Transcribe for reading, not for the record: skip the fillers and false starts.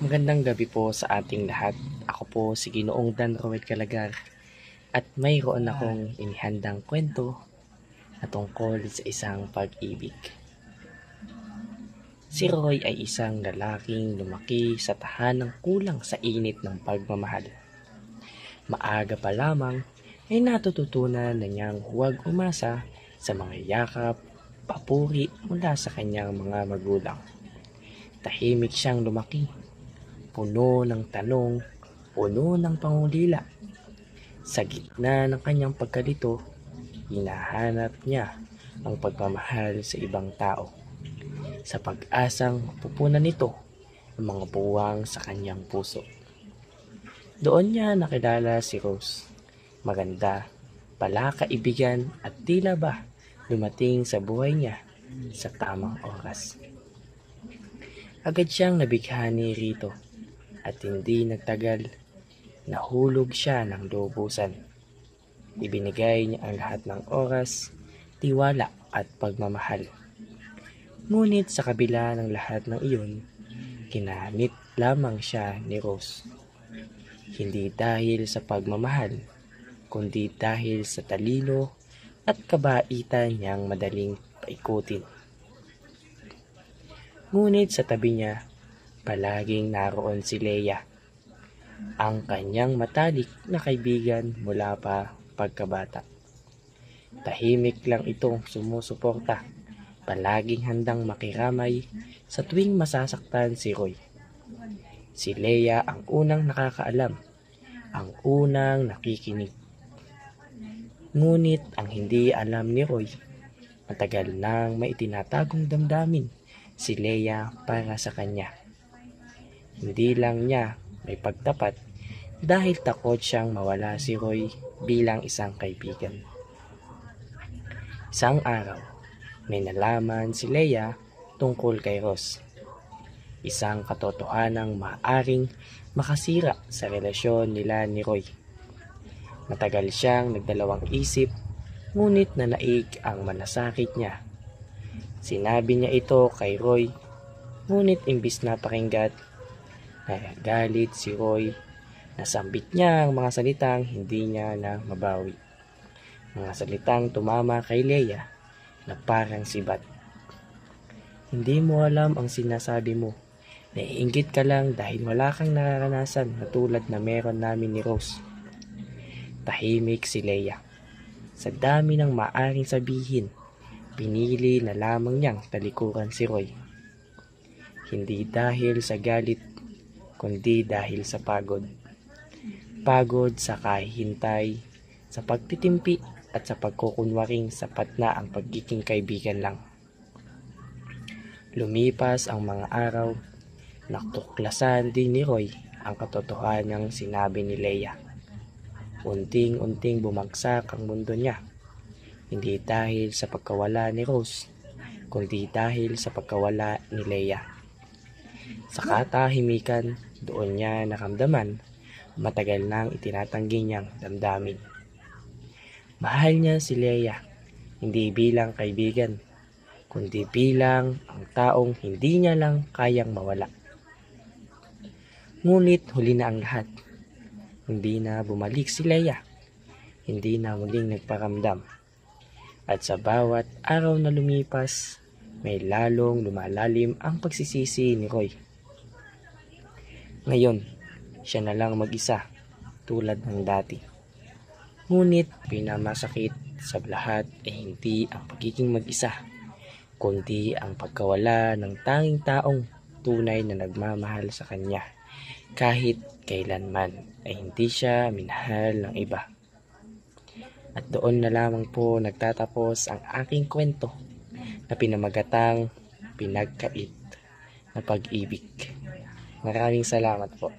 Magandang gabi po sa ating lahat. Ako po si Ginoong Dan Roel Calagar at mayroon akong inihandang kwento na tungkol sa isang pag-ibig. Si Roy ay isang lalaking lumaki sa tahanang kulang sa init ng pagmamahal. Maaga pa lamang ay natututunan na niyang huwag umasa sa mga yakap, papuri mula sa kanyang mga magulang. Tahimik siyang lumaki, puno ng tanong, puno ng pangulila. Sa gitna ng kanyang pagkalito, hinahanap niya ang pagmamahal sa ibang tao. Sa pag-asang mapupunan nito ang mga buwang sa kanyang puso. Doon niya nakilala si Rose. Maganda, palakaibigan at tila ba dumating sa buhay niya sa tamang oras. Agad siyang nabighani rito at hindi nagtagal, nahulog siya ng lubusan. Ibinigay niya ang lahat ng oras, tiwala at pagmamahal. Ngunit sa kabila ng lahat ng iyon, ginamit lamang siya ni Rose. Hindi dahil sa pagmamahal, kundi dahil sa talino at kabaitan niyang madaling paikutin. Ngunit sa tabi niya, palaging naroon si Leia, ang kanyang matalik na kaibigan mula pa pagkabata. Tahimik lang itong sumusuporta, palaging handang makiramay sa tuwing masasaktan si Roy. Si Leia ang unang nakakaalam, ang unang nakikinig. Ngunit ang hindi alam ni Roy, matagal nang may itinatagong damdamin si Leia para sa kanya. Hindi lang niya may pagtapat dahil takot siyang mawala si Roy bilang isang kaibigan. Isang araw, may nalaman si Leia tungkol kay Rose. Isang katotohanang maaaring makasira sa relasyon nila ni Roy. Matagal siyang nagdalawang isip, ngunit nanaig ang malasakit niya. Sinabi niya ito kay Roy, ngunit imbis na pakinggan, nagagalit si Roy. Nasambit niya ang mga salitang hindi niya na mabawi. Mga salitang tumama kay Leia na parang sibat. Hindi mo alam ang sinasabi mo. Naiinggit ka lang dahil wala kang nararanasan na tulad na meron namin ni Rose. Tahimik si Leia. Sa dami ng maaring sabihin, pinili na lamang niyang talikuran si Roy. Hindi dahil sa galit, kundi dahil sa pagod. Pagod sa kahihintay, sa pagtitimpi at sa pagkukunwaring sapat na ang pagiging kaibigan lang. Lumipas ang mga araw, natuklasan din ni Roy ang katotohanang sinabi ni Leia. Unting-unting bumagsak ang mundo niya. Hindi dahil sa pagkawala ni Rose, kundi dahil sa pagkawala ni Leia. Sa katahimikan, doon niya naramdaman matagal nang itinatanggi niyang damdamin. Mahal niya si Leia, hindi bilang kaibigan, kundi bilang ang taong hindi niya lang kayang mawala. Ngunit huli na ang lahat. Hindi na bumalik si Leia, hindi na muling nagparamdam. At sa bawat araw na lumipas, may lalong lumalalim ang pagsisisi ni Roy. Ngayon, siya na lang mag-isa, tulad ng dati. Ngunit pinamasakit sa lahat ay hindi ang pagiging mag-isa, kundi ang pagkawala ng tanging taong tunay na nagmamahal sa kanya. Kahit kailanman ay hindi siya minahal ng iba. At doon na lamang po nagtatapos ang aking kwento na pinamagatang Pinagkait na Pag-ibig. Maraming salamat po.